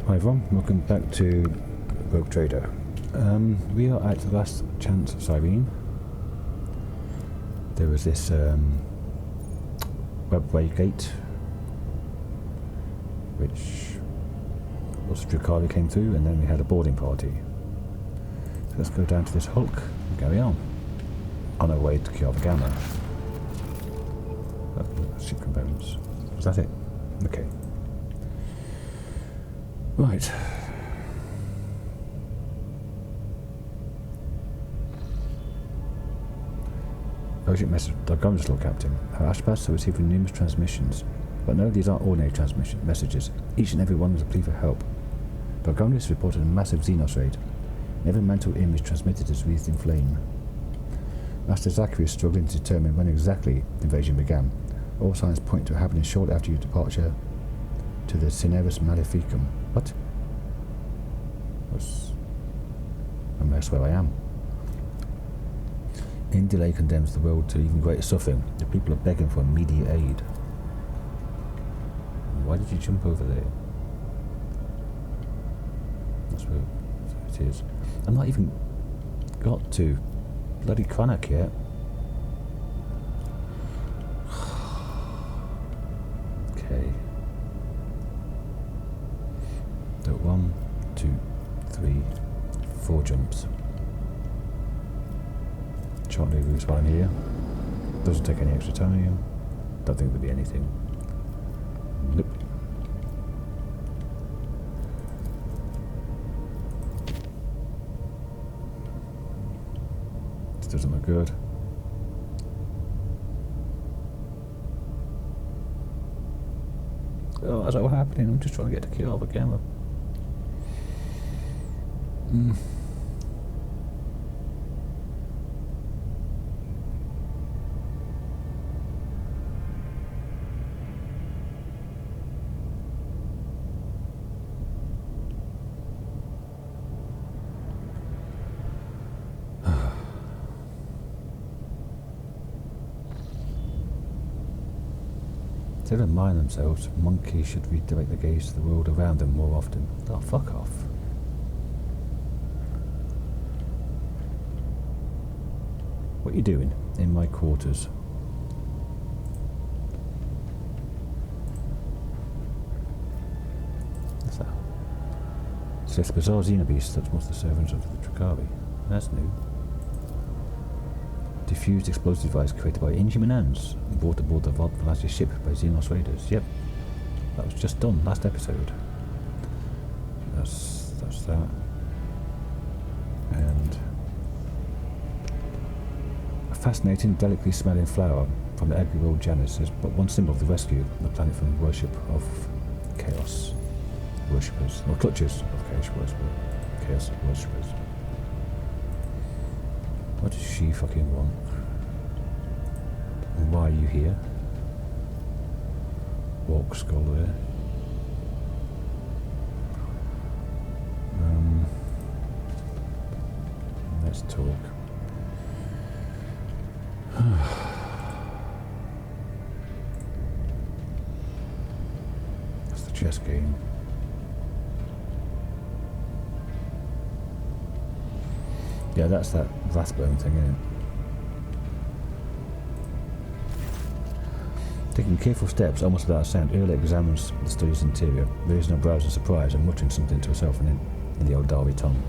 Hi everyone, welcome back to Rogue Trader. We are at the last chance of Cyrene. There was this Webway Gate, which was Drukhari came through, and then we had a boarding party. So let's go down to this hulk and carry on our way to Kiava Gamma. Ship components. Was that it? Okay. Right. Urgent message. Dargonus, Lord Captain. Our Ashpaths are receiving numerous transmissions, but no, these aren't ordinary messages. Each and every one is a plea for help. Dargonus reported a massive Xenos raid. Every mental image transmitted is wreathed in flame. Master Zachary is struggling to determine when exactly the invasion began. All signs point to it happening shortly after your departure to the Cineris Maleficum. What? That's where I am. In delay condemns the world to even greater suffering. The people are begging for immediate aid. Why did you jump over there? That's where it is. I've not even got to bloody Cranach yet. Okay. So 1, 2, 3, 4 jumps. Can't do routes while I'm here. Doesn't take any extra time. Don't think there'll be anything. Nope. This doesn't look good. Oh, that's not happening. I'm just trying to get to Kiava Gamma. Instead of mind themselves, monkeys should redirect the gaze to the world around them more often. Oh, fuck off. What are you doing in my quarters? What's that? So it's bizarre xenobeast that's most of the servants of the Drukhari. That's new. Diffused explosive device created by inhuman hands and brought aboard the Voidship ship by Xenos raiders. Yep, that was just done last episode. That's that. And a fascinating, delicately smelling flower from the egg old Janus is but one symbol of the rescue of the planet from the worship of chaos worshippers, or clutches of chaos worshippers. What does she fucking want? And why are you here? Walk skull there. Let's talk. That's the chess game. Yeah, that's that Rathbone thing, isn't it? Taking careful steps, almost without a sound, Earl examines the studio's interior, raising her brows in surprise and muttering something to herself in the old Dari tongue.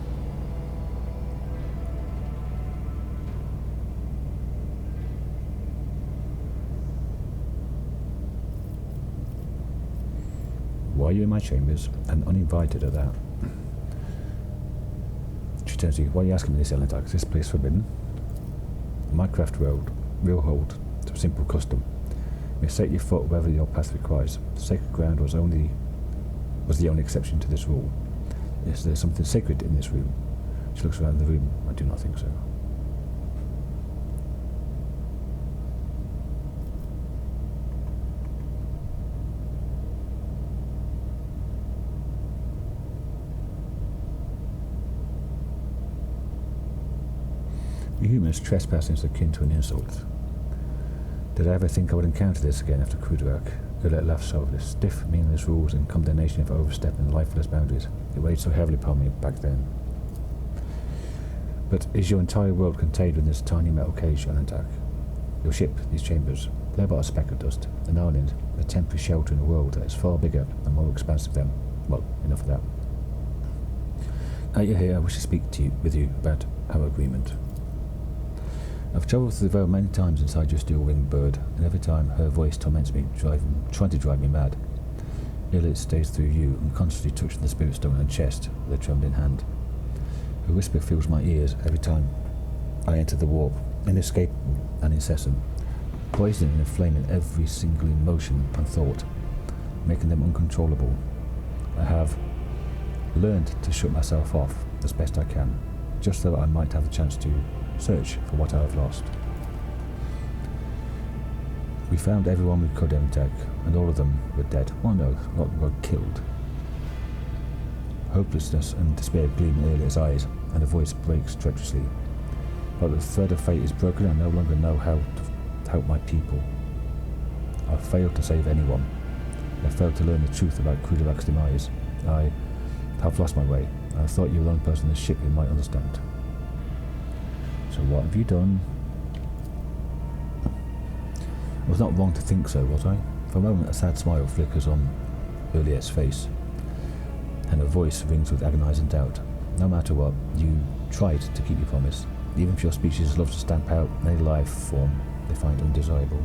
Why are you in my chambers? And uninvited at that. She turns to you. Why are you asking me this, Eleanor? Is this place forbidden? My craft will hold to a simple custom. You may set your foot wherever your path requires. The sacred ground was the only exception to this rule. Is there something sacred in this room? She looks around the room. I do not think so. You humans trespassing is akin to an insult. Did I ever think I would encounter this again after Kudrak? Gillette laughs over the stiff, meaningless rules and condemnation of overstepping lifeless boundaries. It weighed so heavily upon me back then. But is your entire world contained within this tiny metal cage, Alantak? Your ship, these chambers, they're but a speck of dust. An island, a temporary shelter in a world that is far bigger and more expansive than... well, enough of that. Now you're here, I wish to speak with you about our agreement. I've travelled through the veil many times inside your steel-winged bird, and every time her voice torments me, trying to drive me mad. Ill it stays through you, and constantly touching the spirit stone and chest with a trembling hand. Her whisper fills my ears every time I enter the warp, inescapable and incessant, poisoning and inflaming every single emotion and thought, making them uncontrollable. I have learned to shut myself off as best I can, just so that I might have the chance to search for what I have lost. We found everyone we could in tech, and all of them were dead. Well, no, a lot were killed. Hopelessness and despair gleam in Elia's eyes, and her voice breaks treacherously. But the thread of fate is broken, and I no longer know how to help my people. I failed to save anyone. I failed to learn the truth about Krudelak's demise. I have lost my way. I thought you were the only person on the ship who might understand. So what have you done? I was not wrong to think so, was I? For a moment a sad smile flickers on Juliet's face, and her voice rings with agonising doubt. No matter what, you tried to keep your promise, even if your species loves to stamp out any life form they find undesirable.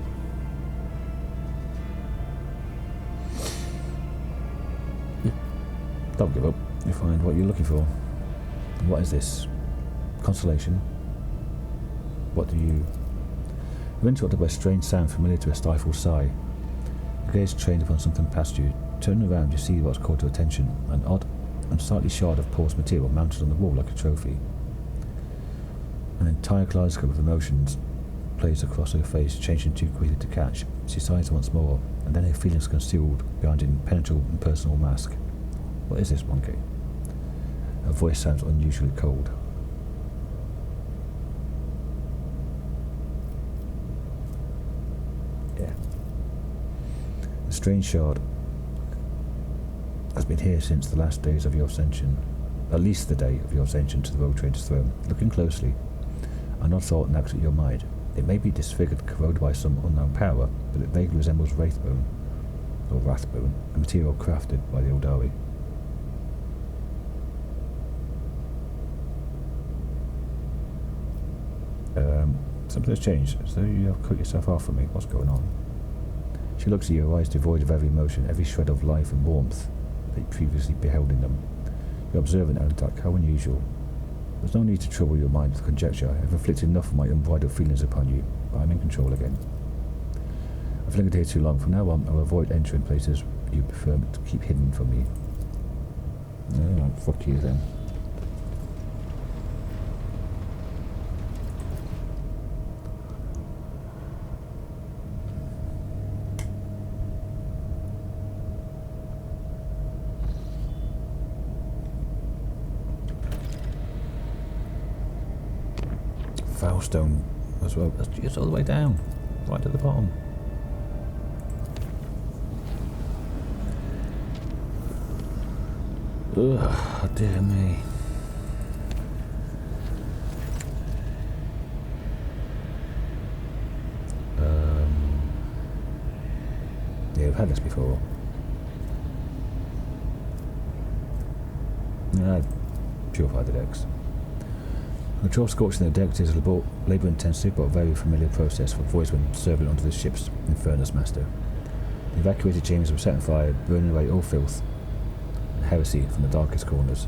Don't give up. You find what you're looking for. What is this? Consolation? What do you... You're interrupted by a strange sound familiar to a stifled sigh. Your gaze trained upon something past you. Turning around, you see what's caught your attention. An odd, unsightly shard of porous material mounted on the wall like a trophy. An entire kaleidoscope of emotions plays across her face, changing too quickly to catch. She sighs once more, and then her feelings concealed behind an impenetrable impersonal mask. What is this, Monkey? Her voice sounds unusually cold. The strange shard has been here since the last days of your ascension, at least the day of your ascension to the Road Trader's throne. Looking closely, an odd thought nags at your mind. It may be disfigured, corroded by some unknown power, but it vaguely resembles Wraithbone, or Wrathbone, a material crafted by the Eldari. Something has changed, as though you have cut yourself off from me. What's going on? She looks at you, her eyes devoid of every emotion, every shred of life and warmth that you previously beheld in them. You observe an attack, how unusual. There's no need to trouble your mind with conjecture. I've inflicted enough of my unbridled feelings upon you, but I'm in control again. I've lingered here too long. From now on, I'll avoid entering places you prefer to keep hidden from me. Oh, fuck you then. Stone as well. It's all the way down, right at the bottom. Ugh, dear me. Yeah, we've had this before. Yeah, purified the decks. Control scorching the deck is a labour-intensive but very familiar process for voids when serving under the ship's Infernus Master. The evacuated chambers were set on fire, burning away all filth and heresy from the darkest corners.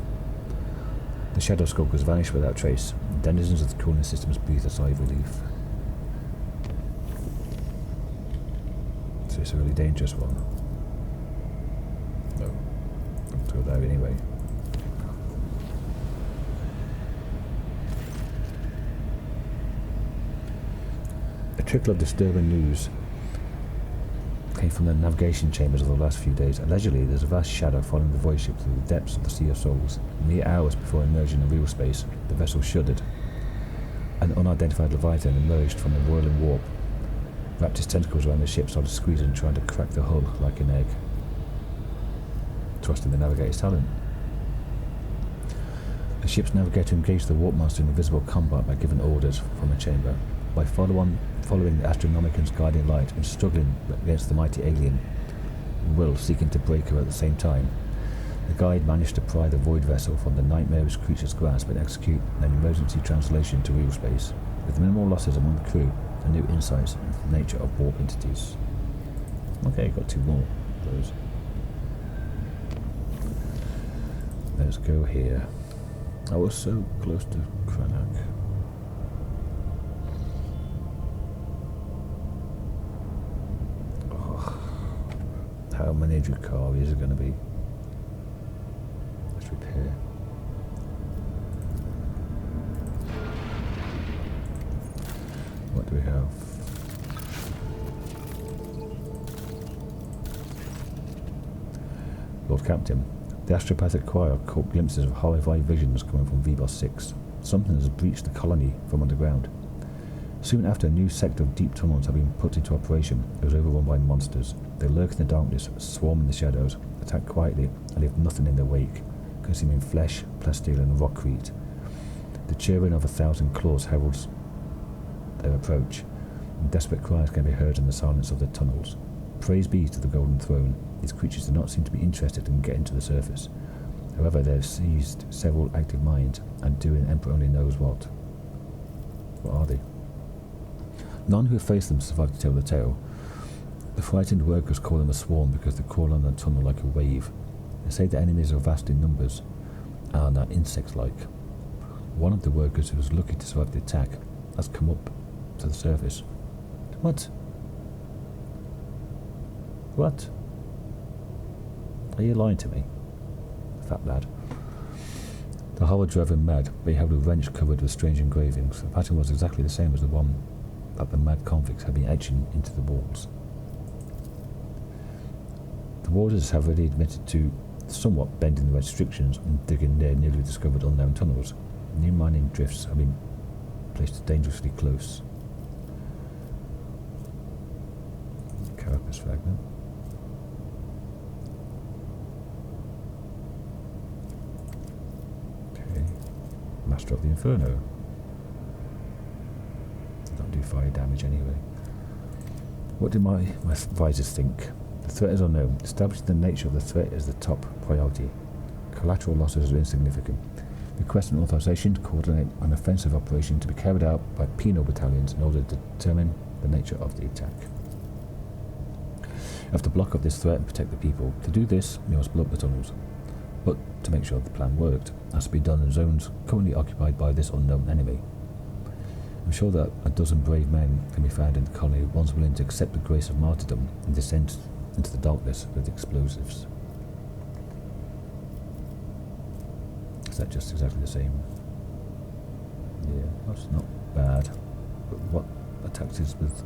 The shadow skulkers vanished without trace, and denizens of the cooling systems breathed a sigh of relief. So it's a really dangerous one. No, I'm going to go there anyway. A trickle of disturbing news came from the navigation chambers of the last few days. Allegedly, there's a vast shadow following the voidship through the depths of the Sea of Souls. Mere hours before emerging in real space, the vessel shuddered. An unidentified Leviathan emerged from the whirling warp, wrapped his tentacles around the ship, started squeezing and trying to crack the hull like an egg. Trusting the navigator's talent. The ship's navigator engaged the warp monster in invisible combat by giving orders from a chamber. By following the Astronomican's guiding light and struggling against the mighty alien, Will seeking to break her at the same time, the guide managed to pry the void vessel from the nightmarish creature's grasp and execute an emergency translation to real space, with minimal losses among the crew and new insights into the nature of warp entities. Okay, got 2 more of those. Let's go here. I was so close to Cranach. Oh, how many Drukhari is it going to be? Let's repair. What do we have? Lord Captain, the astropathic choir caught glimpses of horrified visions coming from V-Boss 6. Something has breached the colony from underground. Soon after, a new sector of deep tunnels had been put into operation. It was overrun by monsters. They lurk in the darkness, swarm in the shadows, attack quietly, and leave nothing in their wake, consuming flesh, plasteel, and rockcrete. The cheering of 1,000 claws heralds their approach, and desperate cries can be heard in the silence of the tunnels. Praise be to the Golden Throne. These creatures do not seem to be interested in getting to the surface. However, they have seized several active mines and doing Emperor only knows what. What are they? None who have faced them survived to tell the tale. The frightened workers call them a swarm because they crawl on the tunnel like a wave. They say the enemies are vast in numbers and are insects-like. One of the workers who was lucky to survive the attack has come up to the surface. What? What? Are you lying to me? Fat lad. The horror drove him mad, but he held a wrench covered with strange engravings. The pattern was exactly the same as the one that the mad convicts had been etching into the walls. The warders have already admitted to somewhat bending the restrictions and digging near newly discovered unknown tunnels. New mining drifts have been placed dangerously close. Carapace fragment. Master of the Inferno. Don't do fire damage anyway. What do my advisors think? The threat is unknown. Establishing the nature of the threat is the top priority. Collateral losses are insignificant. Request an authorization to coordinate an offensive operation to be carried out by penal battalions in order to determine the nature of the attack. You have to block up this threat and protect the people. To do this, you must block the tunnels. But to make sure the plan worked, it has to be done in zones currently occupied by this unknown enemy. I'm sure that a dozen brave men can be found in the colony, ones willing to accept the grace of martyrdom and descend into the darkness with explosives. Is that just exactly the same? Yeah, that's not bad. But what attacks is with...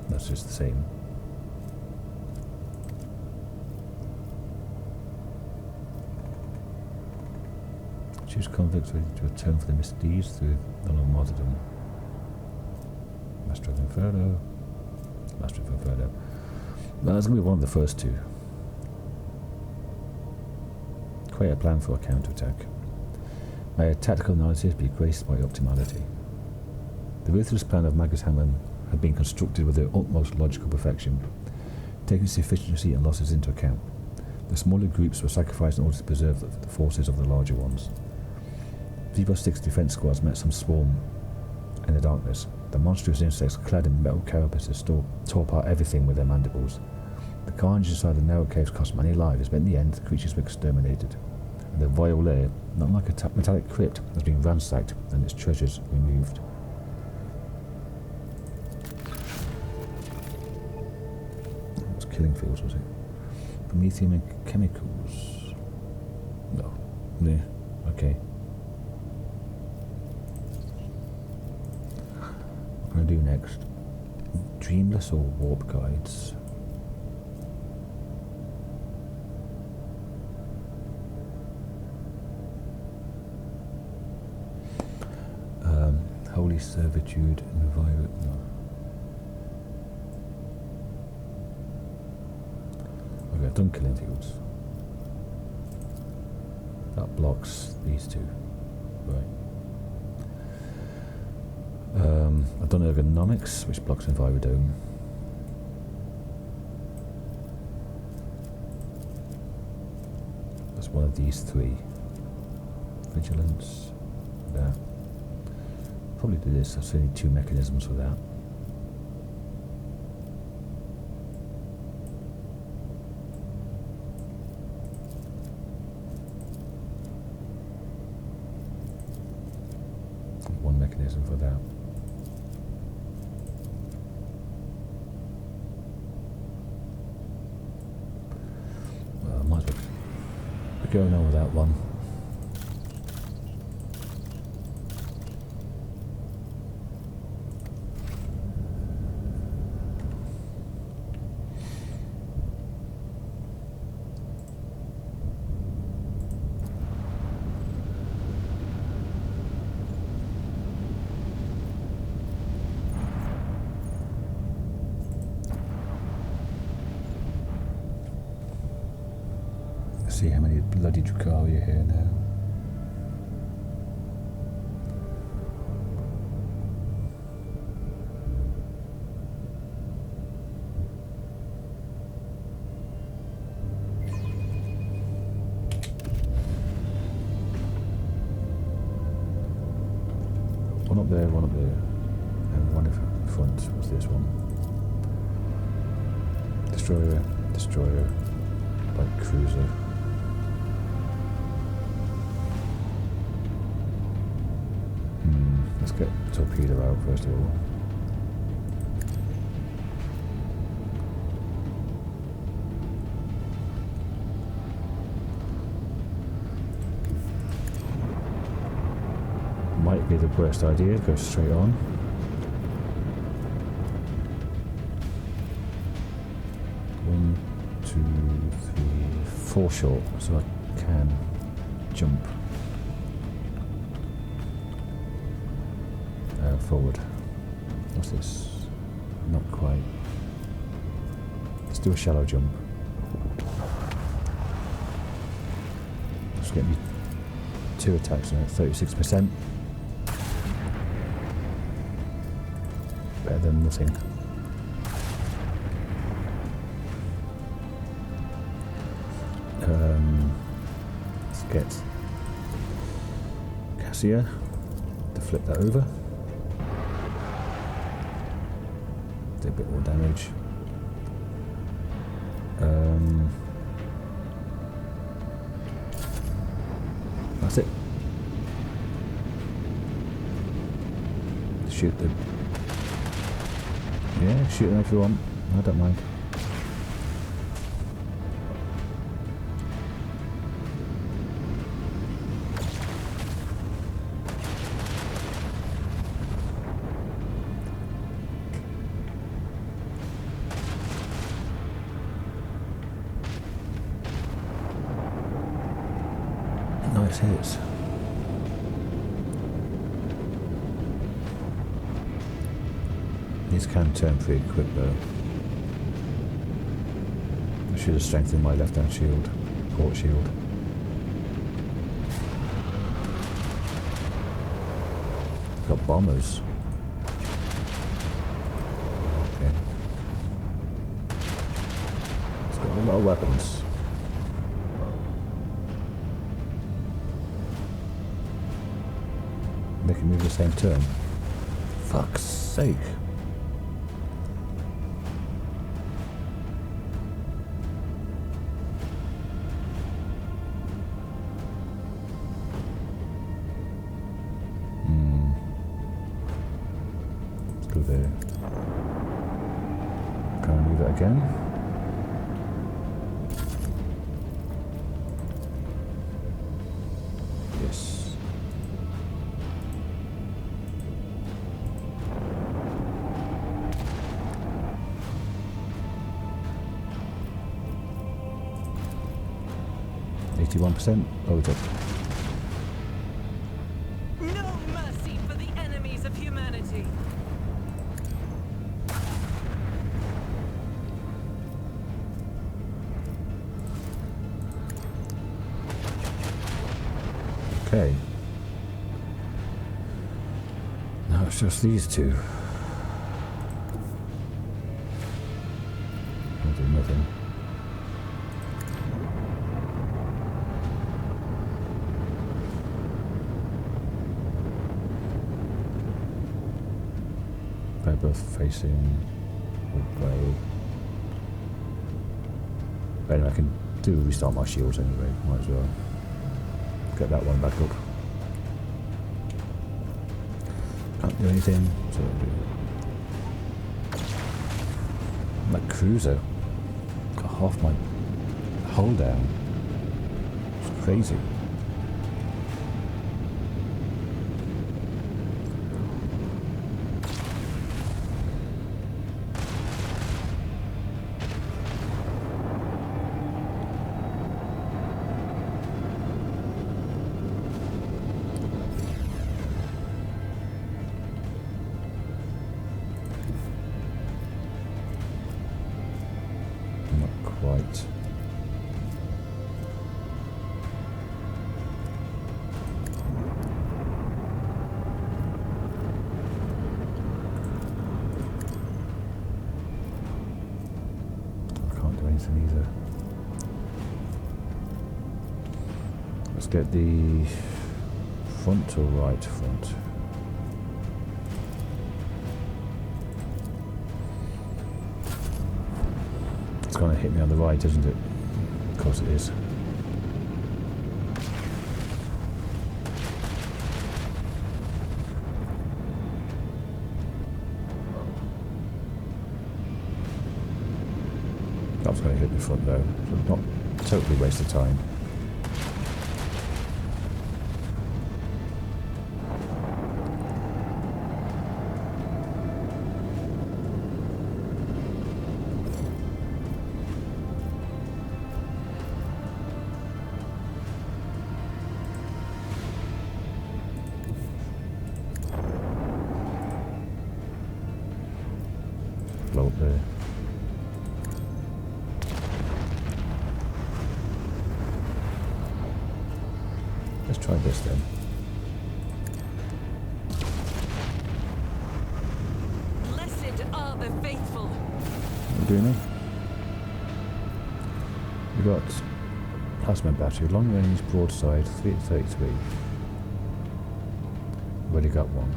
That's just the same. Choose convicts ready to atone for their misdeeds through the long martyrdom. Master of Inferno. Master of Inferno. Well, that's going to be one of the first two. Create a plan for a counterattack. May a tactical analysis be graced by optimality. The ruthless plan of Magus Hammond had been constructed with the utmost logical perfection, taking sufficiency and losses into account. The smaller groups were sacrificed in order to preserve the forces of the larger ones. V-Boss 6 defense squads met some swarm in the darkness. The monstrous insects clad in metal carapaces tore apart everything with their mandibles. The carnage inside the narrow caves cost many lives, but in the end the creatures were exterminated. And the vile lair, not like a metallic crypt, has been ransacked and its treasures removed. What was Killing Fields, was it? Promethium and chemicals. No. Yeah, okay. What can I do next? Dreamless or warp guides? Holy servitude, environment. No. I've done killing fields. That blocks these two. Right. I've done ergonomics, which blocks Envirodome. That's one of these three. Vigilance. That. Probably do this. I've only two mechanisms for that. One mechanism for that. Well, I might as well be going on with that one. See how many bloody Drukhari are here now. One up there, one up there, and one in front. What's this one? Destroyer, destroyer, light cruiser. Let's get torpedo out first of all. Might be the worst idea, go straight on. One, two, three, four short, so I can jump. Forward. What's this? Not quite. Let's do a shallow jump. Just get me 2 attacks now, 36%. Better than nothing. Let's get Cassia to flip that over. Do a bit more damage. That's it. Shoot them. Yeah, shoot them if you want. I don't mind. Nice hits. These can turn pretty quick though. I should have strengthened my left hand shield, port shield. Got bombers. Okay. It's got a lot of weapons. They can move the same turn. Fuck's sake. Let's go there. Can I move it again? Yes. %. Load up. No mercy for the enemies of humanity. Okay. Now it's just these two. I'll do nothing. They're both facing away. But I can do restart my shields anyway, might as well. Get that one back up. Can't do anything, so I'll do. My cruiser got half my hull down. It's crazy. Quite. I can't do anything either. Let's get the front or right front. It's going to hit me on the right, isn't it? Of course it is. That was going to hit the front though, so not totally waste of time. Blow up there. Let's try this then. Blessed are the faithful. What are we doing now? We've got plasma battery, long range broadside, 333. Already got one.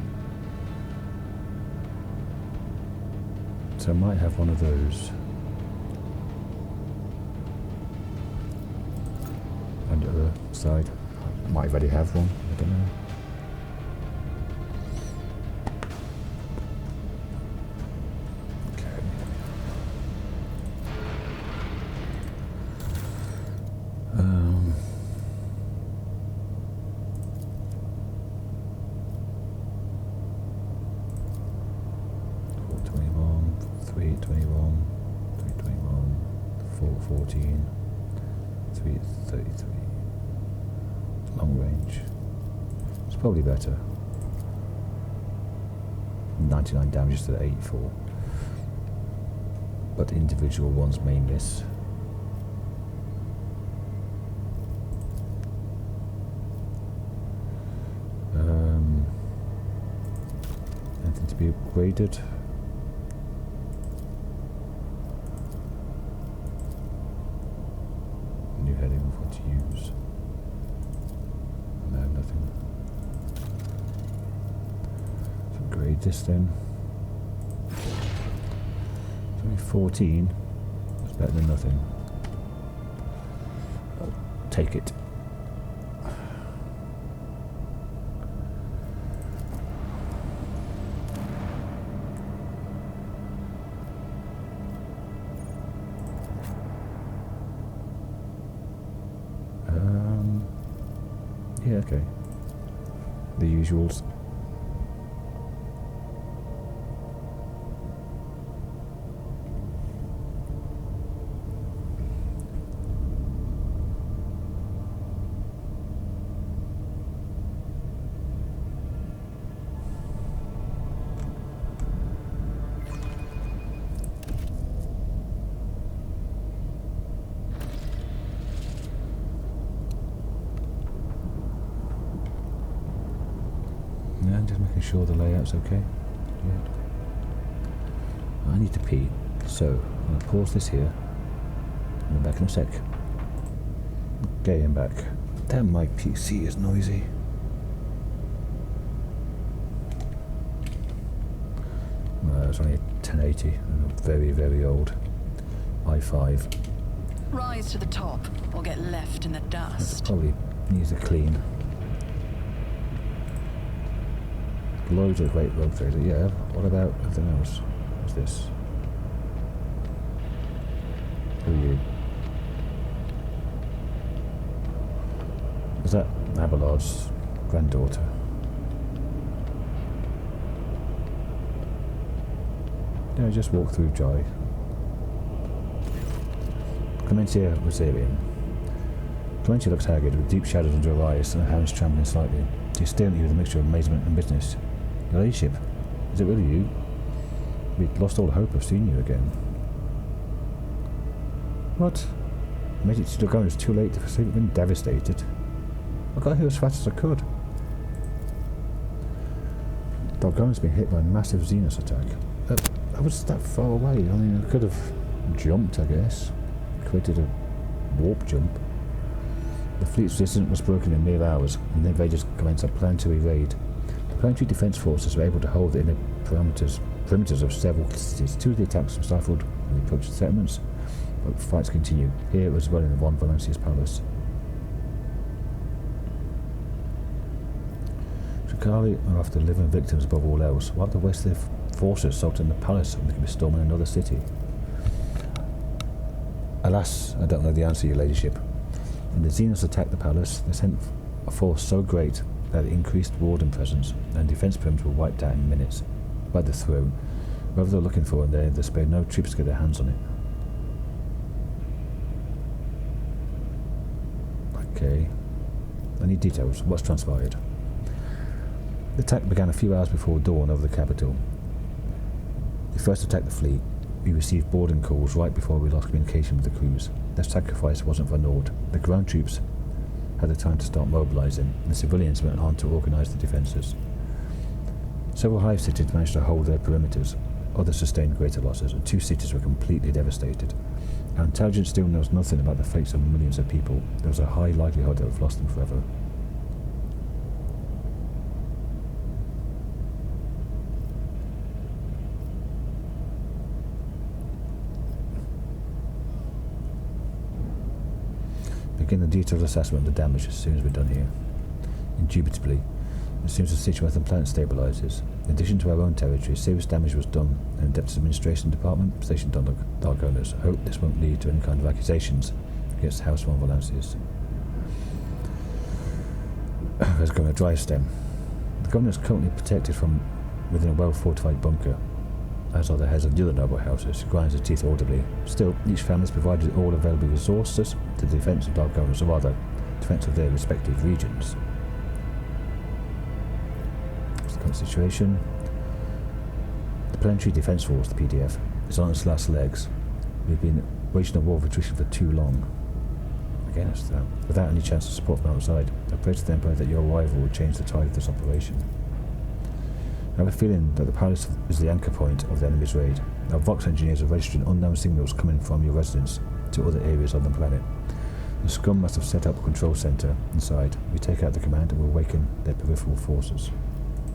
So I might have one of those. And the other side. Might already have one, I don't know. Okay. 421, 321, 321, 414, 333. Long range. It's probably better. 99 damage to the 84. But individual ones may miss. Anything to be upgraded? New heading of what to use. No, nothing. Let's upgrade this then. It's only 14. That's better than nothing. I'll take it. Yeah, okay. The usuals. And just making sure the layout's okay. Yeah. I need to pee, so I'm going to pause this here. I'll be back in a sec. Okay, I'm back. Damn, my PC is noisy. It's only a 1080, and a very, very old i5. Rise to the top, or get left in the dust. Probably needs a clean. Loads of great road trader, yeah. What about anything else? What's this? Who are you? Is that Abelard's granddaughter? Yeah, just walk through Jai. Clementia Rosarian. Clementia looks haggard, with deep shadows under her eyes and her hands trembling slightly. She's staring at you with a mixture of amazement and business. Your ladyship, is it really you? We'd lost all hope of seeing you again. What? I made it to Dargonus too late to see we've been devastated. I got here as fast as I could. Dargonus been hit by a massive Xenos attack. I was that far away. I mean, I could have jumped, I guess. Created a warp jump. The fleet's resistance was broken in mere hours, and the invaders commenced a planetary raid. The planetary defense forces were able to hold the inner perimeters of several cities. Two of the attacks were stifled when they approached the settlements, but fights continued, here as well in the Von Valancia's palace. Drukhari are after living victims above all else, while the rest of their forces assaulted the palace and they could be storming another city. Alas, I don't know the answer, your ladyship. When the Xenos attacked the palace, they sent a force so great that it increased warden presence, and defense perimeters were wiped out in minutes. By the throne, whoever they're looking for in there, they spared no troops to get their hands on it. Okay. I need details. What's transpired? The attack began a few hours before dawn over the capital. They first attacked the fleet. We received boarding calls right before we lost communication with the crews. Their sacrifice wasn't for naught. The ground troops had the time to start mobilizing, and the civilians went on to organize the defenses. Several hive cities managed to hold their perimeters. Others sustained greater losses, and 2 cities were completely devastated. Our intelligence still knows nothing about the fates of millions of people. There was a high likelihood that we've lost them forever. Begin the detailed assessment of the damage as soon as we're done here. Indubitably, as soon as the situation on the planet stabilises. In addition to our own territory, serious damage was done in the Depths Administration Department stationed on Dargonus. I hope this won't lead to any kind of accusations against the House of Valancias. There's going a dry stem. The governor is currently protected from within a well-fortified bunker, as are the heads of the other noble houses, who grinds their teeth audibly. Still, each family has provided all available resources to the defence of Dargonus, or rather, defence of their respective regions. What's the current situation? The Planetary Defence Force, the PDF, is on its last legs. We've been waging a war of attrition for too long. Again, it's that. Without any chance of support from outside, I pray to the Emperor that your arrival will change the tide of this operation. I have a feeling that the palace is the anchor point of the enemy's raid. Our Vox engineers are registering unknown signals coming from your residence to other areas on the planet. The scum must have set up a control centre inside. We take out the command and will awaken their peripheral forces.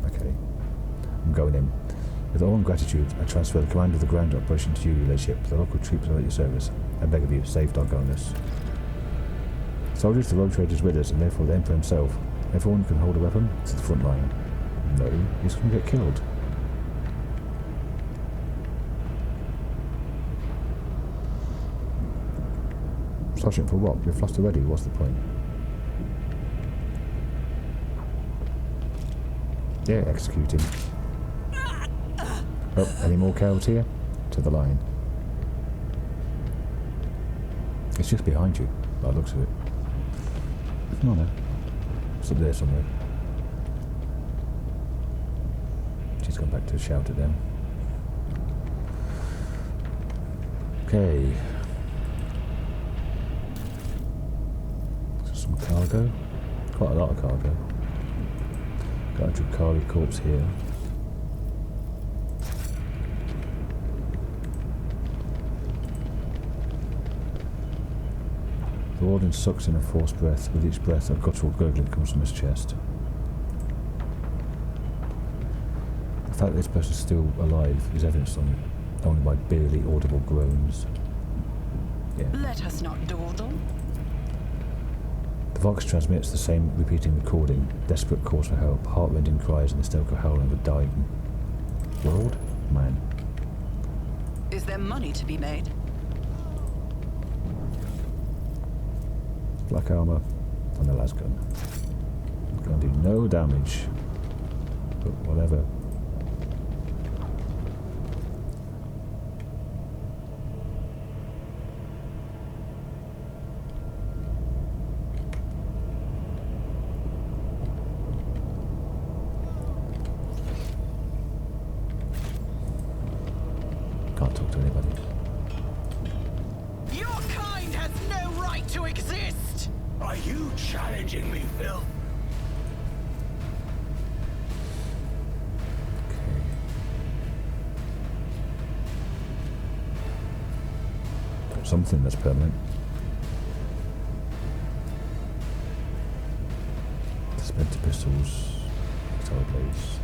Okay. I'm going in. With all gratitude, I transfer the command of the ground operation to you, your ladyship. The local troops are at your service. I beg of you, save Dargonus. Soldiers, the road traders with us, and therefore the Emperor himself. Everyone can hold a weapon to the front line. No, he's going to get killed. Sergeant, for what? We've lost already, what's the point? Yeah, execute him. Oh, any more cows here? To the line. It's just behind you, by the looks of it. No, no. It's up there somewhere. She's gone back to shout at them. Okay. Some cargo. Quite a lot of cargo. Got a Drukhari corpse here. The warden sucks in a forced breath. With each breath, a guttural gurgling comes from his chest. The fact that this person is still alive is evidenced only by barely audible groans. Yeah. Let us not dawdle. The Vox transmits the same repeating recording, desperate calls for help, heart-rending cries and hysterical howling of a dying world? Man. Is there money to be made? Black armour and a las gun. Gonna do no damage. But whatever. Can't talk to anybody. Your kind has no right to exist! Are you challenging me, Phil? Okay. Got something that's permanent. Dispenser pistols, guitar blades.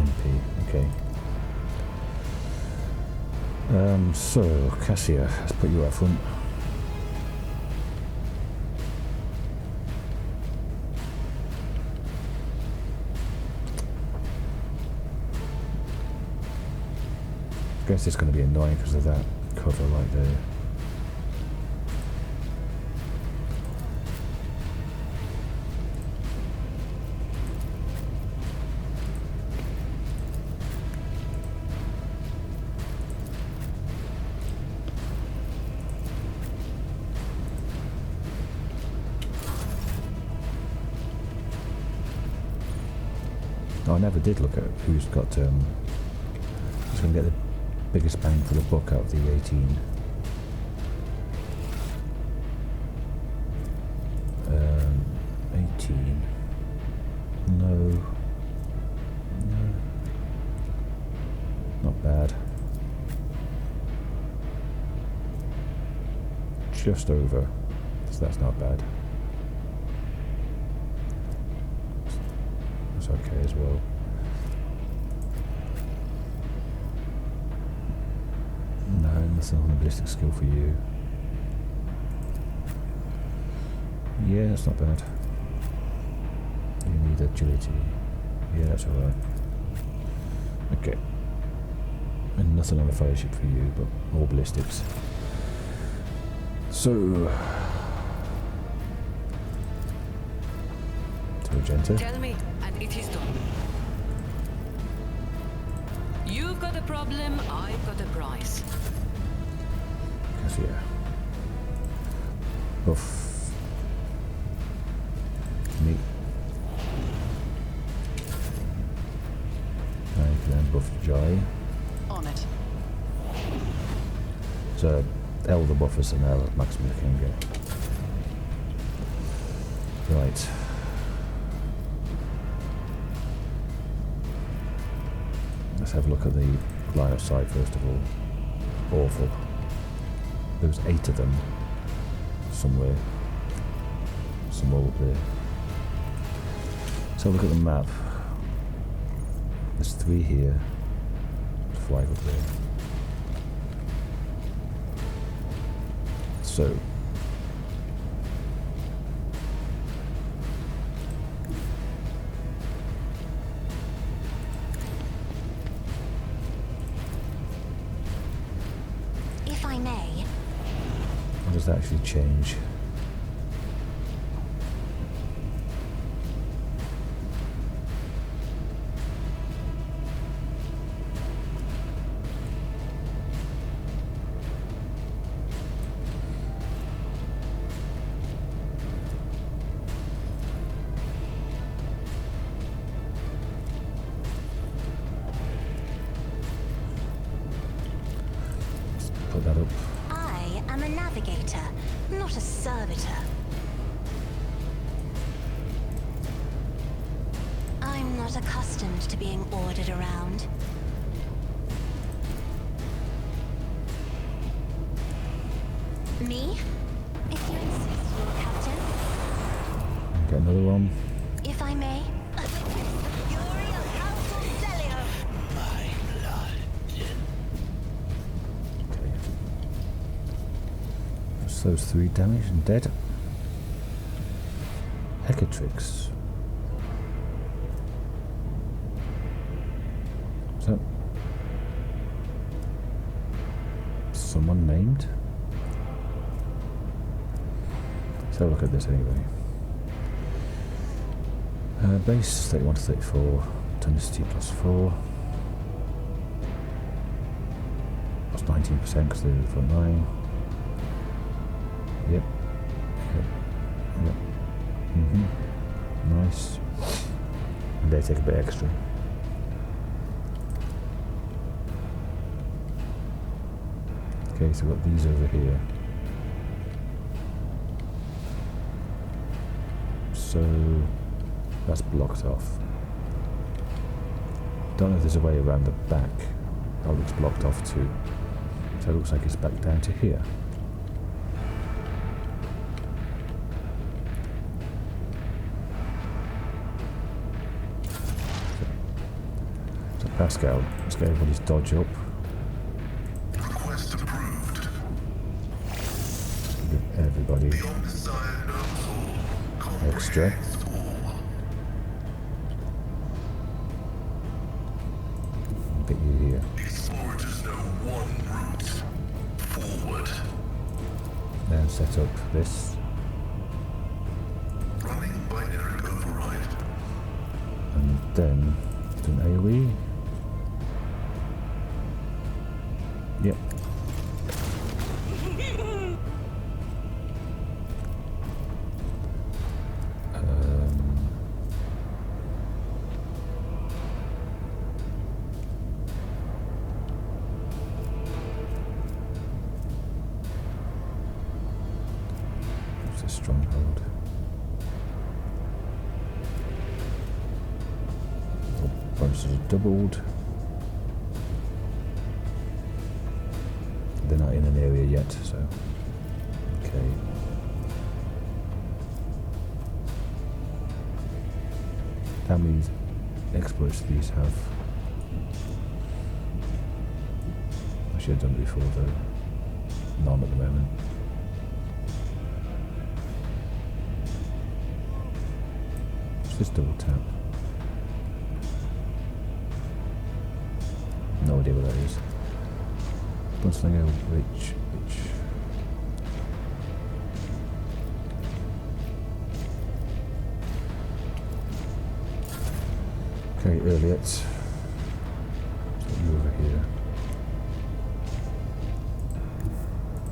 MP, okay. So, Cassia, let's put you out front. I guess it's going to be annoying because of that cover right there. I never did look at who's got, who's going to get the biggest bang for the buck out of the 18. 18. No. Not bad. Just over. So that's not bad. Okay as well. No, nothing on the ballistic skill for you. Yeah, that's not bad. You need agility. Yeah, that's alright. Okay. And nothing on the fire ship for you, but more ballistics. So... to Magenta. Tell me, and it is done. You've got a problem, I've got a price. Cassia. Buff. Neat. Now you can then buff Jai. On it. So, elder buffers are now at maximum you can get. Right. Let's have a look at the line of sight first of all. Awful. There was 8 of them somewhere up there. So look at the map. There's 3 here, 5 up there. So If I may. what does that actually change? Put that up. I am a navigator, not a servitor. I'm not accustomed to being ordered around. Me? If you insist, Lord Captain. Get another one. If I may. My blood. Okay. That's those 3 damage and dead. Hecatrix. Is that someone named? Let's have a look at this anyway. Base 31 to 34, tonicity +4. That's 19% because they're the front line. Yep. Yep. Nice. And they take a bit extra. Okay, so we've got these over here. So that's blocked off. Don't know if there's a way around the back. That looks blocked off too. So it looks like it's back down to here. So Pascal, let's get everybody's dodge up. Request approved. Give everybody Beyond desired no extra. Get you here. Explorers know one route. Forward. Then set up this. Running binary override. And then do an AoE. Yep. It's a stronghold. Bonuses are doubled. They're not in an area yet, so okay. How many exploits do these have? I should have done it before though. None at the moment. What's this double tap? No idea what that is. Gunslinger, which okay, Elliot. So you over here.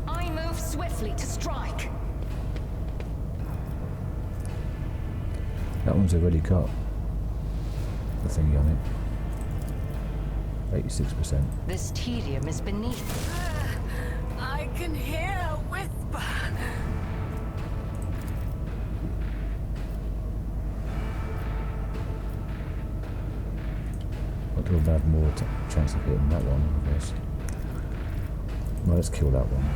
I move swiftly to strike. That one's already got the thingy on it. 86%. This tedium is beneath. I can hear a whisper. What do I have more chance of hitting that one, I guess. Well, let's kill that one.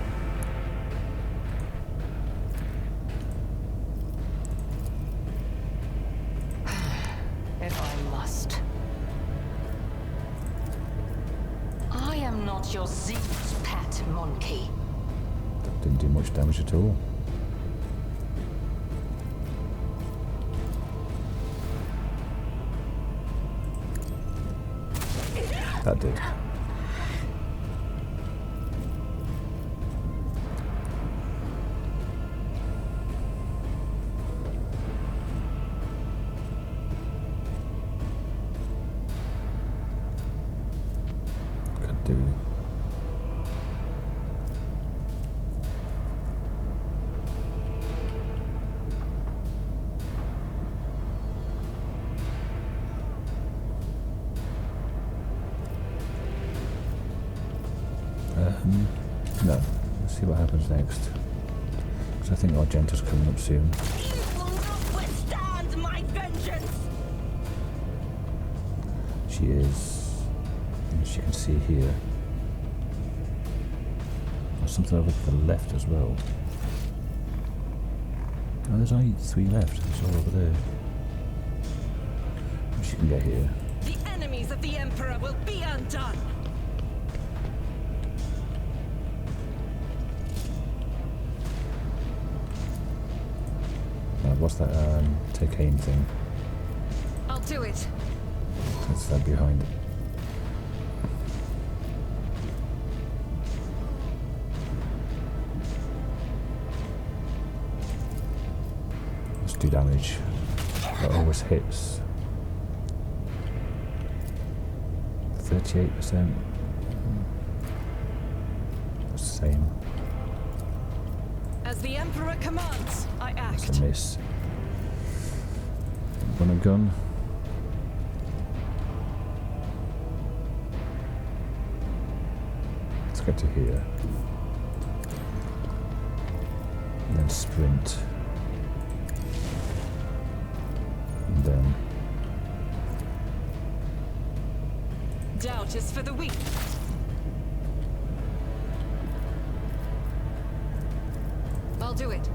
If I must. I am not your Zeus pet monkey. That didn't do much damage at all. That did. Could do. No. Let's see what happens next. Because I think Argenta's coming up soon. You will not withstand my vengeance! She is. As you can see here. There's something over to the left as well. Oh, there's only 3 left. It's all over there. She can get here. The enemies of the Emperor will be undone. What's that take aim thing? I'll do it. That's that behind it. Let's do damage. That always hits. 38%. That's the same. As the Emperor commands, I act. That's a miss. Run and gun. Let's get to here. And then sprint. And then Doubt is for the weak. I'll do it.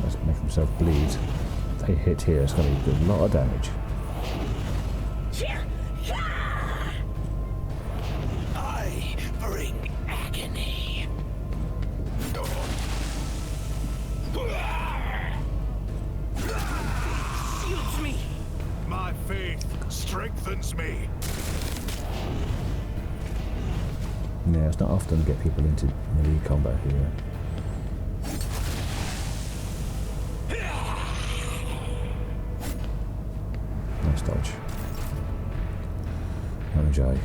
let's make himself bleed. If they hit here, it's going to do a lot of damage. I bring agony. Shields me. My faith strengthens me. Yeah, it's not often to get people into melee combat here. Nice dodge. Enjoy.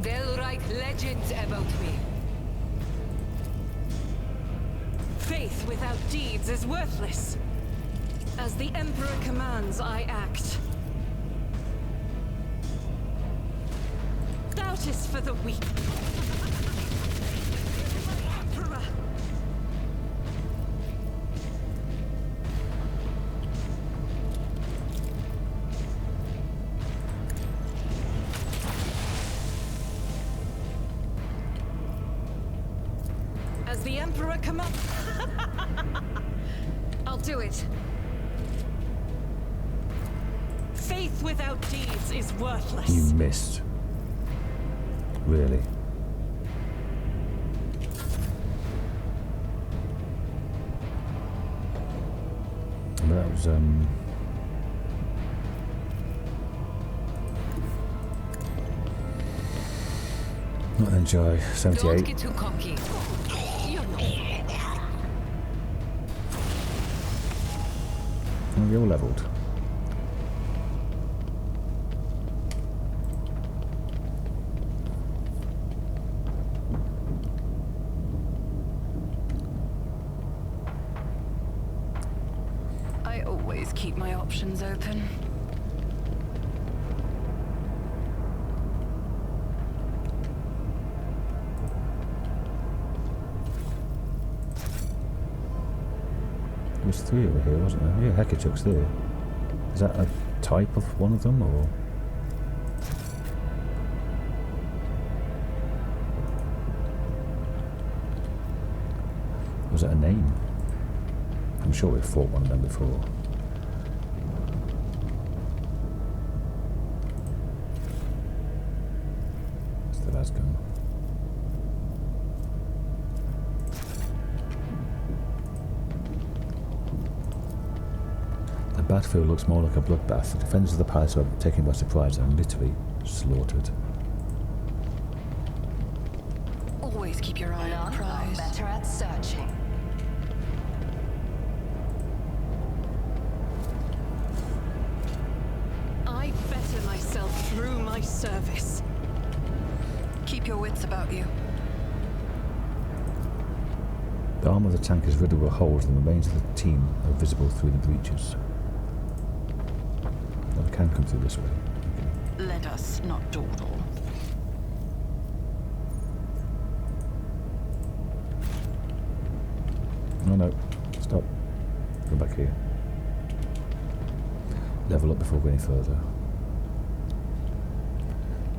They'll write legends about me. Faith without deeds is worthless. As the Emperor commands, I act. Doubt is for the weak. Emperor. As the Emperor commands. I'll do it. Faith without deeds is worthless. You missed. Really? That was not enjoy. 78. Don't get too cocky. You're not. Oh, you're all leveled. I always keep my options open. There was 3 over here, wasn't there? Yeah, Hekachuck's there. Is that a type of one of them, or...? Was it a name? I'm sure we've fought one of them before. That's the last gun. The battlefield looks more like a bloodbath. The defenders of the palace were taken by surprise and literally slaughtered. Always keep your eye on the prize. Better at searching. service. Keep your wits about you. The arm of the tank is riddled with holes and the remains of the team are visible through the breaches. Well, I can come through this way. Okay. Let us not dawdle. No, no. Stop. Go back here. Level up before we go any further.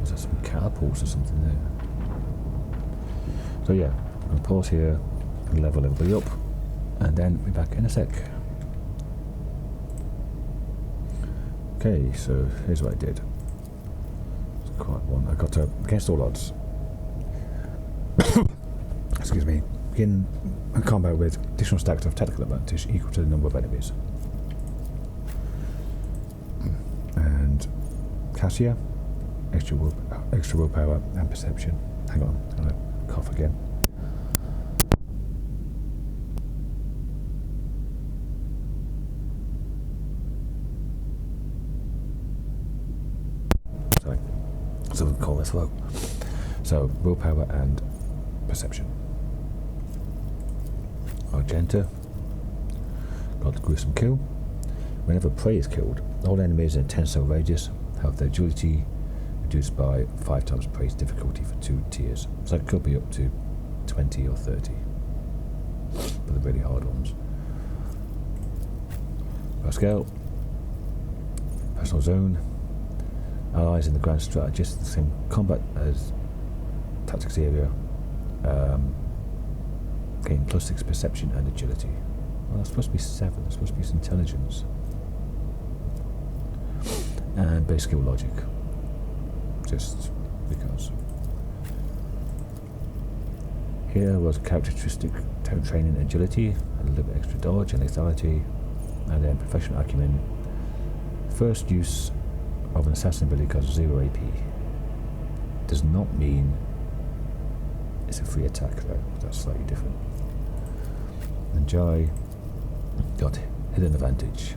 Was there some catapults or something there? So yeah, I'm going to pause here and level everybody up, and then be back in a sec. Okay, so here's what I did. It's quite one. I got against all odds. Excuse me. Begin combat with additional stacks of tactical advantage equal to the number of enemies. And Cassia, extra willpower and perception. Hang on, I'm gonna cough again. Sorry, so we'll call this low. So willpower and perception. Argenta got the gruesome kill. Whenever prey is killed, all enemies in a 10-cell radius have their agility reduced by 5 times prey's difficulty for 2 tiers. So it could be up to 20 or 30 for the really hard ones. Pascal, personal zone. Allies in the grand strategist, the same combat as tactics area. Gain +6 perception and agility. Well, that's supposed to be 7. That's supposed to be his intelligence. And base skill logic. Just because. Here was characteristic training agility, and a little bit extra dodge and lethality, and then professional acumen. First use of an assassin ability costs 0 AP. Does not mean it's a free attack though, that's slightly different. And Jai got hidden advantage.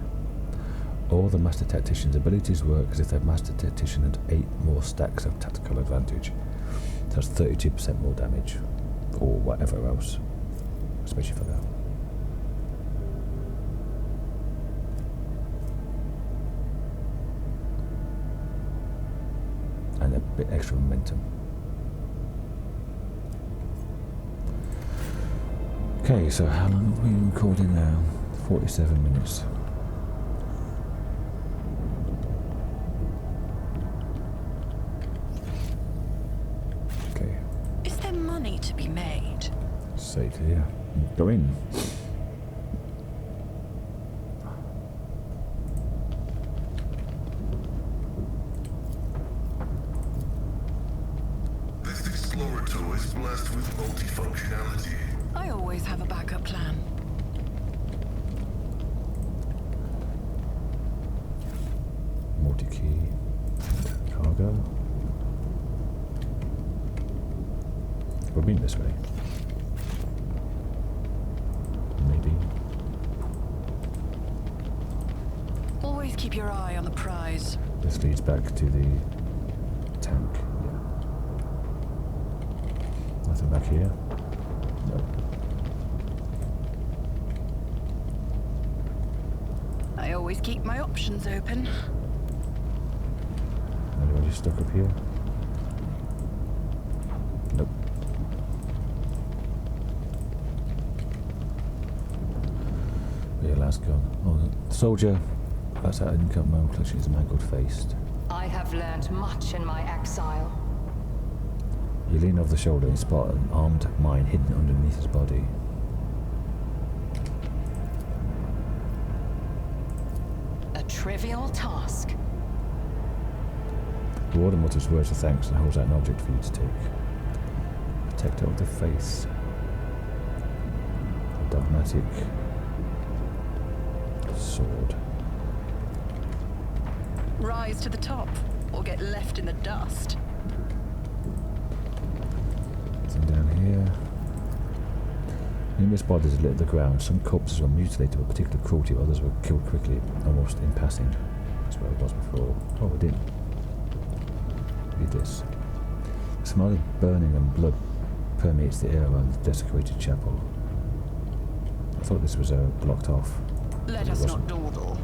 All the Master Tactician's abilities work as if their Master Tactician had 8 more stacks of tactical advantage. That's 32% more damage, or whatever else, especially for now. And a bit extra momentum. Okay, so how long have we been recording now? 47 minutes. Okay. Is there money to be made? Safe here. Go in. This Explorator is blessed with multifunctionality. I always have a backup plan. Multi-key. Cargo. We've been this way. Maybe. Always keep your eye on the prize. This leads back to the tank. Yeah. Nothing back here. No. I always keep my options open. Anyone just stuck up here? Nope. Your last gun. Oh, the soldier. That's how income my own collection is a man called Faced. I have learned much in my exile. You lean over the shoulder and spot an armed mine hidden underneath his body. A trivial task. The warden mutters words of thanks and holds out an object for you to take. Protector of the Faith. A dogmatic sword. Rise to the top, or get left in the dust. Nothing down here. Numerous bodies litter the ground. Some corpses were mutilated with particular cruelty, others were killed quickly, almost in passing. That's where it was before. Oh, we didn't. Read this. The smell of burning and blood permeates the air around the desecrated chapel. I thought this was blocked off. Let us not dawdle.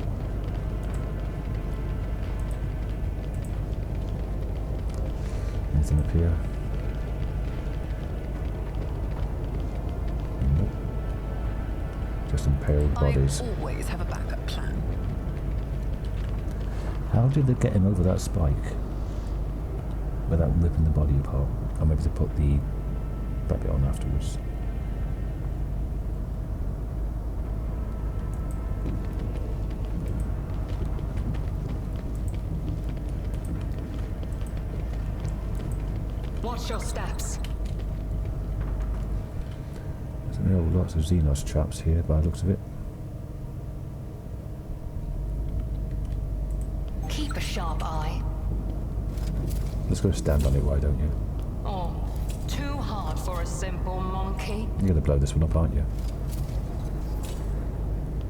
Anything up here? Nope. Just impaled bodies. I always have a backup plan. How did they get him over that spike without ripping the body apart? Or maybe they put the that bit on afterwards. Watch your steps. There's lots of Xenos traps here by the looks of it. Keep a sharp eye. Let's go stand on it, why don't you? Oh, too hard for a simple monkey. You're going to blow this one up, aren't you?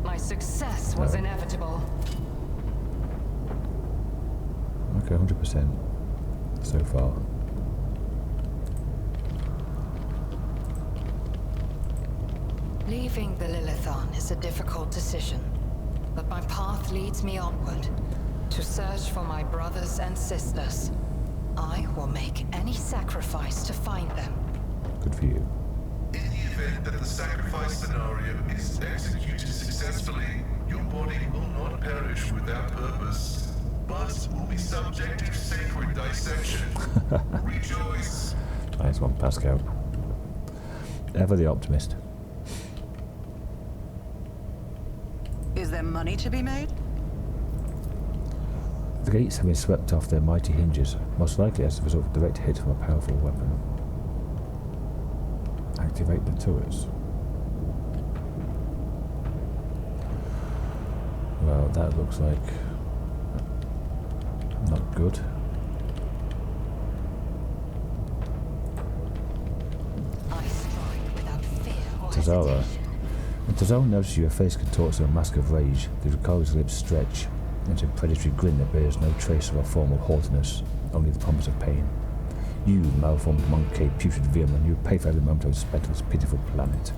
My success was No. inevitable. Okay, 100% so far. Leaving the Lilithon is a difficult decision, but my path leads me onward, to search for my brothers and sisters. I will make any sacrifice to find them. Good for you. In the event that the sacrifice scenario is executed successfully, your body will not perish without purpose, but will be subject to sacred dissection. Rejoice! Nice one, Pascal. Ever the optimist. Is there money to be made? The gates have been swept off their mighty hinges, most likely as a result of a direct hit from a powerful weapon. Activate the turrets. Well, that looks like not good. I strike without fear or Tazara. hesitation. When Tazara notices your face contorts in a mask of rage, the Drukhari's lips stretch into a predatory grin that bears no trace of a form of haughtiness, only the promise of pain. You, malformed monkey, putrid vermin, you pay for every moment of spent on this pitiful planet.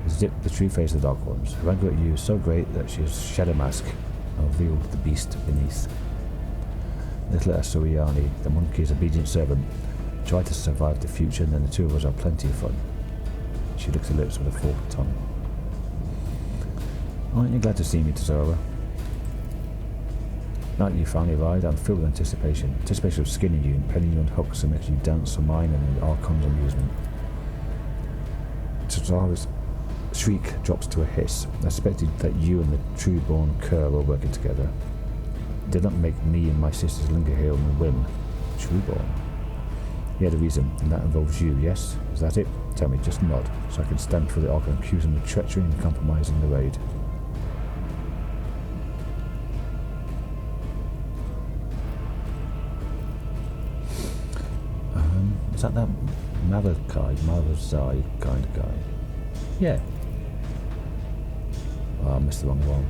Zip the true face of the dark ones. Her anger at you is so great that she has shed a mask and revealed the beast beneath. Little Asuriani, the monkey's obedient servant, try to survive the future, and then the two of us have plenty of fun. She licks her lips with a forked tongue. Aren't you glad to see me, Tazara? Now that you finally arrived, I'm filled with anticipation. Anticipation of skinning you, impaling you on hooks and making you dance for mine and Archon's amusement. Tazara's shriek drops to a hiss. I suspected that you and the true-born cur were working together. It did not make me and my sisters linger here on a whim. True-born? He had a reason, and that involves you, yes? Is that it? Tell me, just nod, so I can stand before the Archon and accuse him of treachery and compromising the raid. Is that Mavazai kind of guy? Yeah. Oh, I missed the wrong one.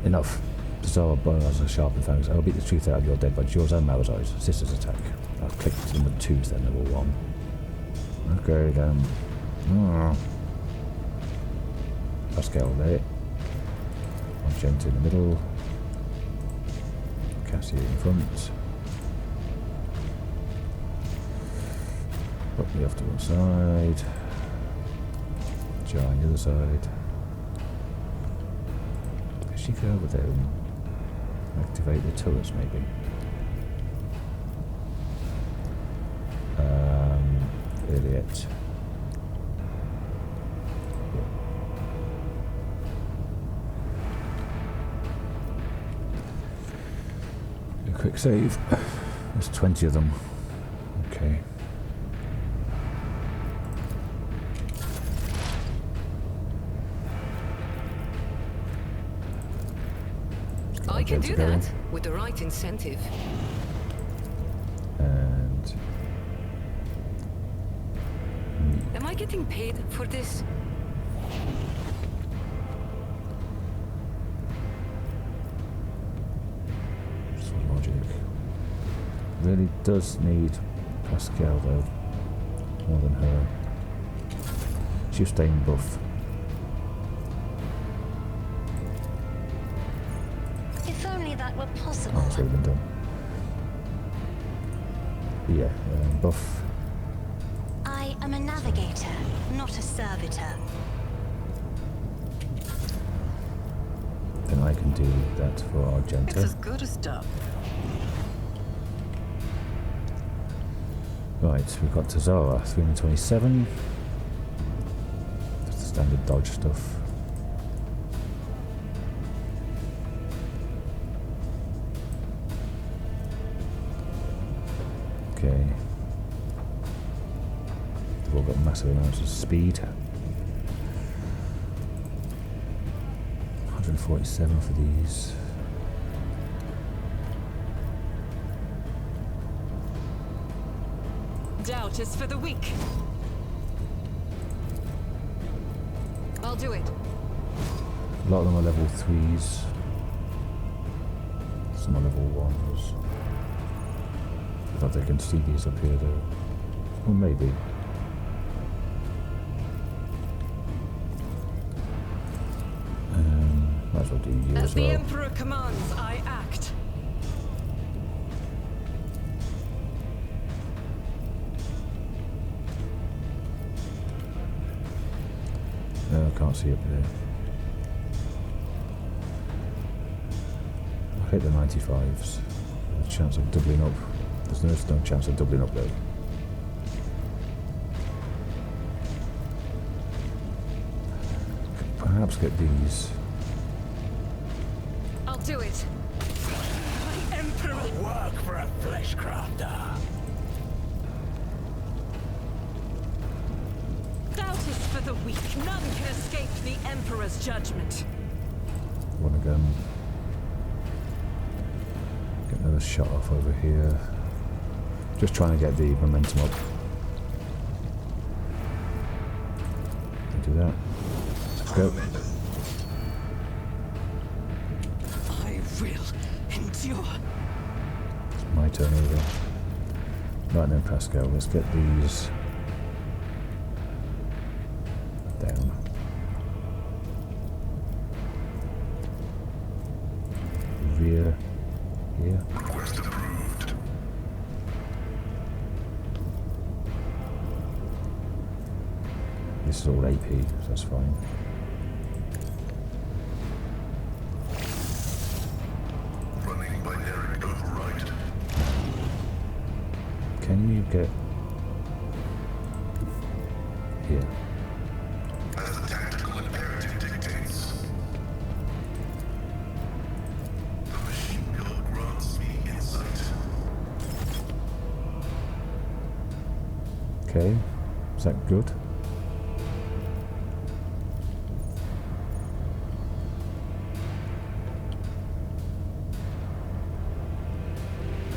Enough. Tazara has a sharpened fangs. I'll beat the truth out of your dead bodies, yours and Mavazai's. Sister's attack. I'll click them with twos then, level 1. Okay then. Pascal there. Argent in the middle. Cassie in front. Put me off to one side. Jar on the other side. She go over there and activate the turrets maybe. Idiot. A quick save. There's 20 of them. Okay. I can do that with the right incentive. And Am I getting paid for this? just logic. really does need Pascal though, more than her. She's staying buff. If only that were possible. Oh, it's already been done. But yeah, buff. I am a navigator, not a servitor. Then I can do that for It's Argenta. as good as done. Right, we've got Tazara, 327. That's the standard dodge stuff. Okay. They've all got massive amounts of speed. 147 for these. Doubt is for the weak. I'll do it. A lot of them are level 3s. Some are level 1s. I don't think I can see these up here though. Or maybe. Might as well do you As as the well. Emperor commands, I act. No, I can't see up there. I'll hit the 95s. There's a chance of doubling up. There's no chance of doubling up though. Could perhaps get these. I'll do it. My Emperor. Work for a flesh crafter. Doubt is for the weak. None can escape the Emperor's judgment. Want to go and get another shot off over here. Just trying to get the momentum up. Do that. Let's go. I will endure. It's my turn over. Right then, Pascal. Let's get these down. Rear here. Request approved. This is all AP, so that's fine. Running binary override. Can you get here? As the tactical imperative dictates. The machine code grants me insight. Okay, is that good?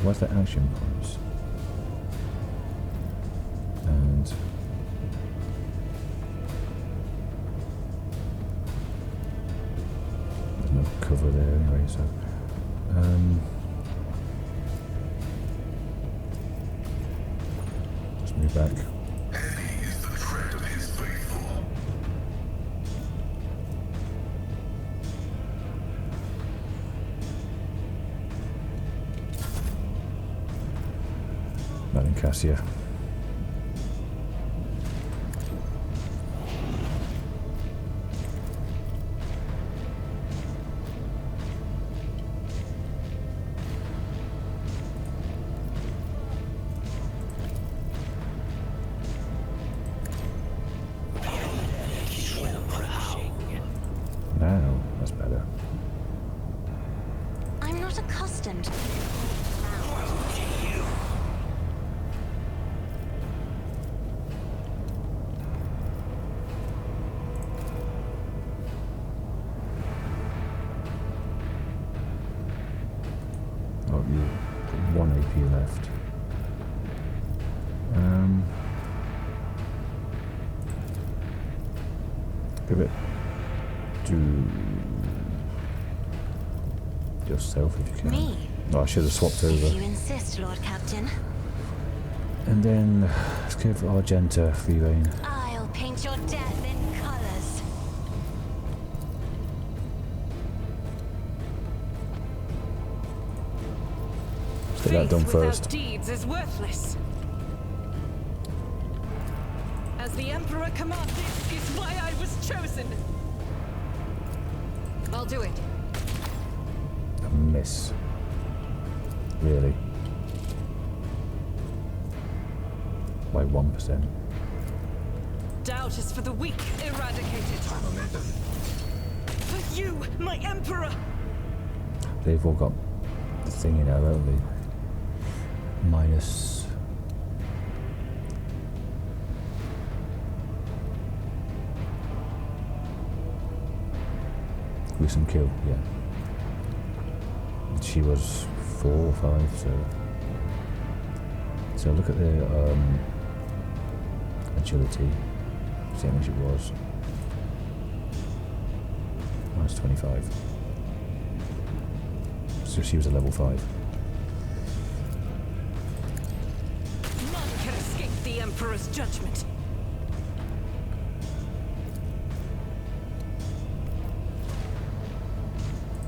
What's the action points? And there's no cover there anyway, so let's move back. Enemy is the tread of his faithful. Not in Cassia. Now, that's better. I'm not accustomed. Oh, you got 1 AP left. Give it to yourself if you can. Me? Oh, I should have swapped over. If you insist, Lord Captain. And then let's give Argenta free reign. I'll paint your death in colors. Let's get that done first. Deeds is worthless. As the Emperor commands, this is why I was chosen. I'll do it. A miss. Really? By 1%. Doubt is for the weak, eradicated. For you, my Emperor! They've all got the thing in there, haven't they? Minus... Gruesome kill, yeah. She was 4 or 5, so look at their agility, same as it was. Minus 25. So she was a level 5. None can escape the Emperor's judgment.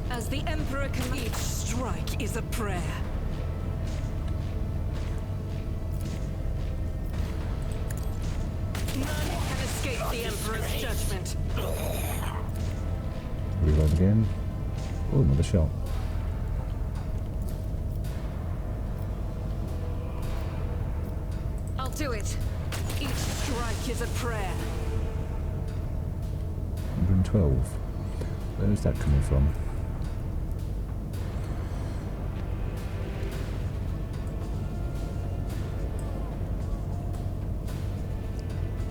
As the Emperor can each strike is a prayer. None can escape the Emperor's judgment. Reload again. Oh, another shot. I'll do it. Each strike is a prayer. 112. Where's that coming from?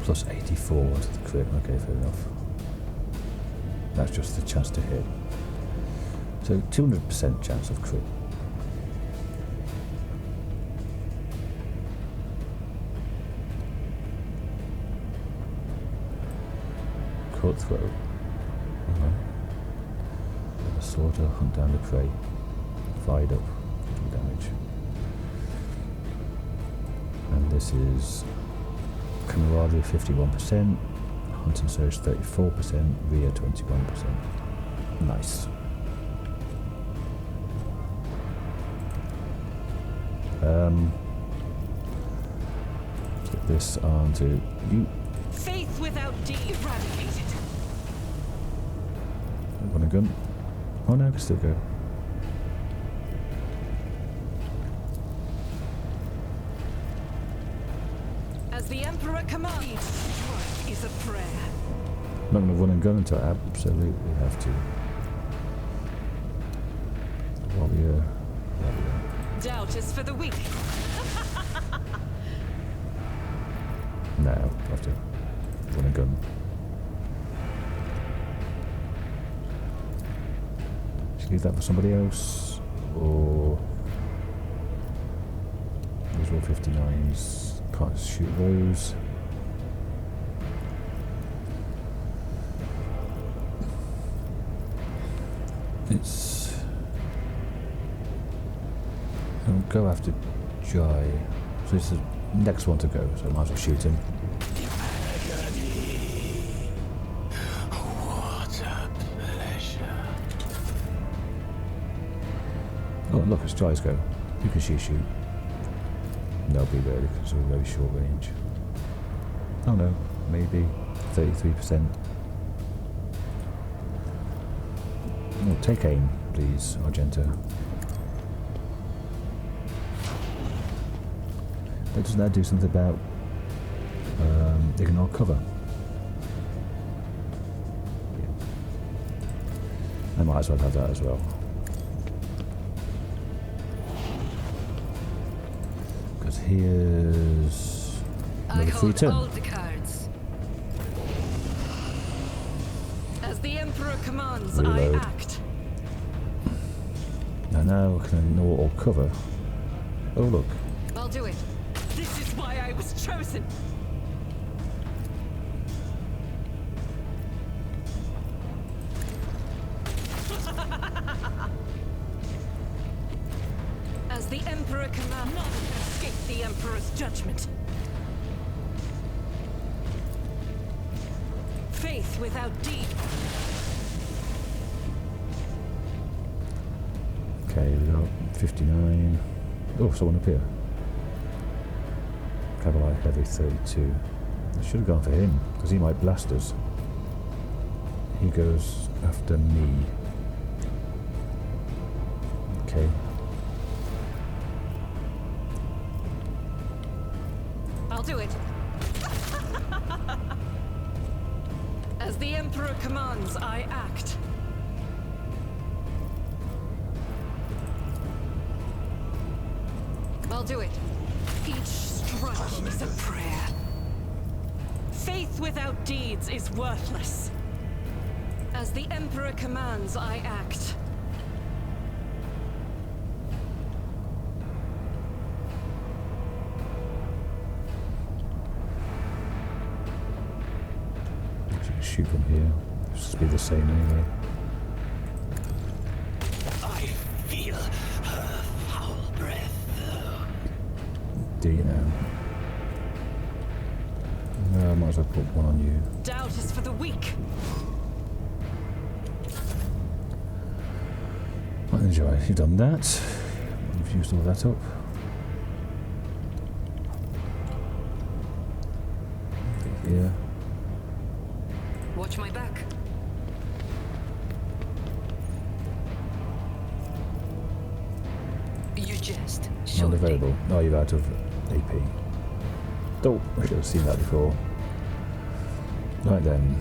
Plus 84 to the crit. Okay, fair enough. That's just the chance to hit. So 200% chance of crit. Cutthroat. Slaughter, hunt down the prey. Fired up, do damage. And this is camaraderie 51%, hunt and search 34%, rear 21%. Nice. Get this onto you. Faith without deed eradicated. Want a gun? Oh no, I can still go. As the Emperor commands, each strike is a prayer. I'm not going to run and gun until I absolutely have to. Warrior. Doubt is for the weak. No, I have to run and gun. Should leave that for somebody else, or these are all 59s. Can't shoot those. It's I'll go after Jai. So it's the next one to go, so I might as well shoot him. What a pleasure. Oh look, it's Jai's go. You can shoot. No, be really, because it's a very short range. Oh no, maybe 33%. Oh, take aim, please, Argenta. But doesn't that do something about ignore cover? Yeah. I might as well have that as well. Because here's another free turn. All the cards. As the Emperor commands, Reload. I act. Now I can ignore or cover. Oh look. I'll do it. This is why I was chosen. Emperor command, none can escape the Emperor's judgment. Faith without deed. Okay, we got 59. Oh, someone up here. Cavalry Heavy 32. I should have gone for him, because he might blast us. He goes after me. Okay. I'll do it. As the Emperor commands, I act. I'll do it. Each strike is a prayer. Faith without deeds is worthless. As the Emperor commands, I act. Shoot from here. Should be the same anyway. I feel her foul breath. Do you know? No, I might as well put one on you. Doubt is for the weak. Right, enjoy. You've done that. You've used all that up. Here. Watch my back. You jest. Not available. Oh, you're out of AP. Oh, I should have seen that before. Right then.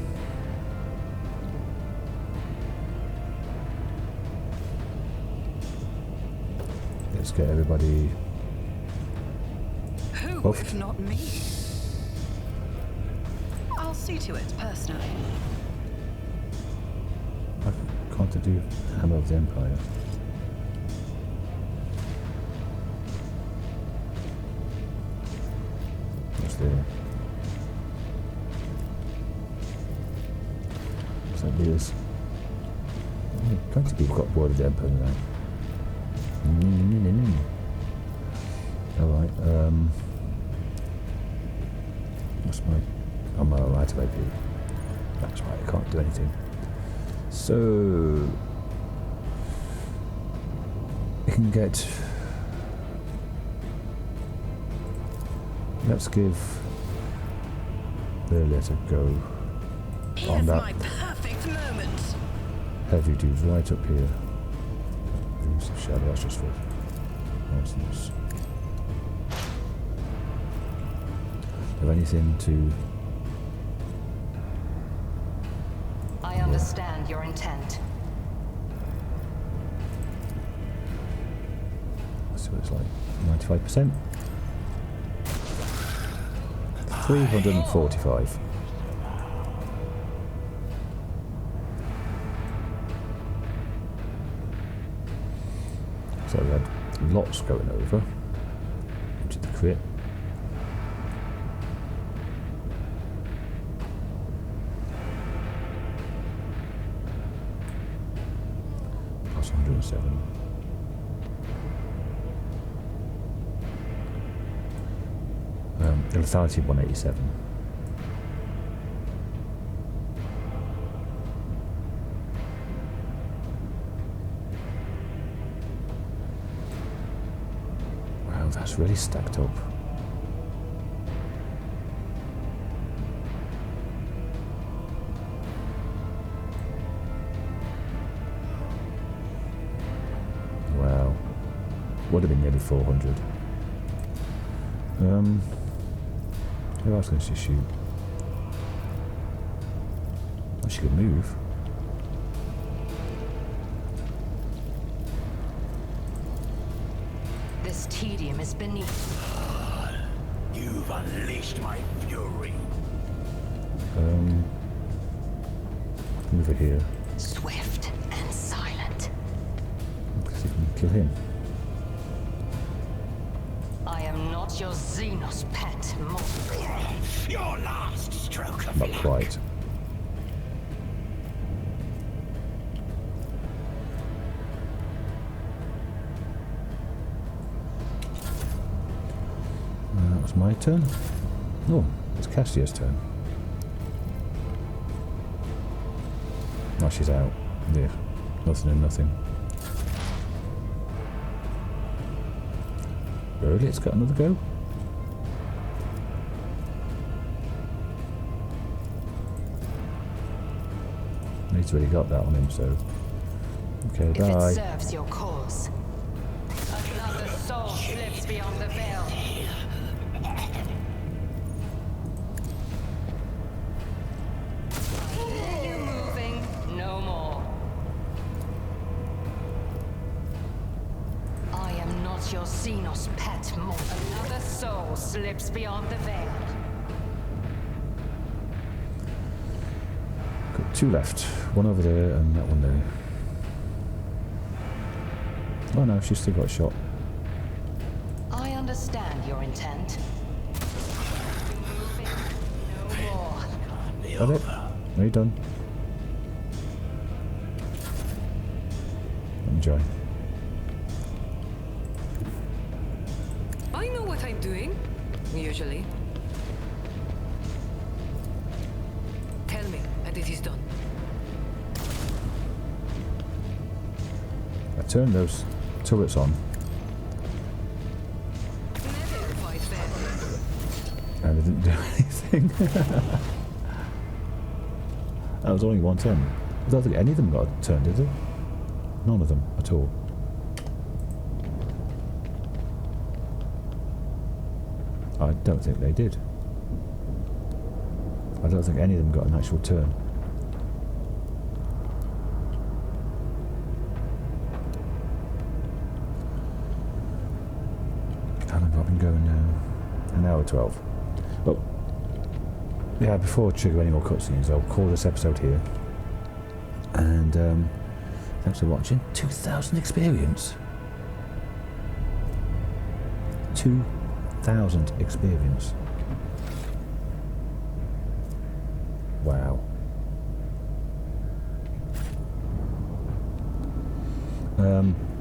Let's get everybody. Who, off. if not me? I'll see to it personally. I can't do Hammer of the Empire. What's there? What's that deals? Plenty of people got bored of the Empire now. Alright, what's my... I'm right of AP. That's right, I can't do anything. So... you can get... let's give the letter go on that. My perfect moment. Heavy dudes right up here. Use the shadow, that's just for nonsense. Have anything to... I understand your intent. Let's see what it's like. 95%. 345. So we had lots going over into the crit. Plus 107. Lethality 187. Wow, that's really stacked up. Wow. Would have been nearly 400. Who else can she shoot? Oh, she can move. This tedium is beneath. You've unleashed my fury. Over here. Swift and silent. Because you can kill him. I am not your Xenos pet, monster. Your last stroke of Not luck. quite. It's my turn? Oh, it's Castia's turn. Oh, she's out. Yeah, nothing and nothing. Really? It's got another go? He's already got that on him, so... Okay, If bye. it serves your cause. Another soul slips beyond the veil. I hear you moving. No more. I am not your Xenos pet more. Another soul slips beyond the veil. Got two left. One over there and that one there. Oh no, she's still got a shot. I understand your intent. Moving. No more. Got it? Are you done? Enjoy. I know what I'm doing, usually. Tell me, and it is done. I turned those turrets on. Never fight fair. And they didn't do anything. That was only one turn. I don't think any of them got a turn, did they? None of them at all. I don't think they did. I don't think any of them got an actual turn. How long have I been going now? An hour 12. Well, yeah, before I trigger any more cutscenes, I'll call this episode here. And thanks for watching. 2,000 experience. 2,000 experience. Wow.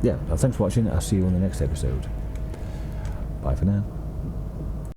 Yeah, well, thanks for watching. I'll see you on the next episode. Bye for now.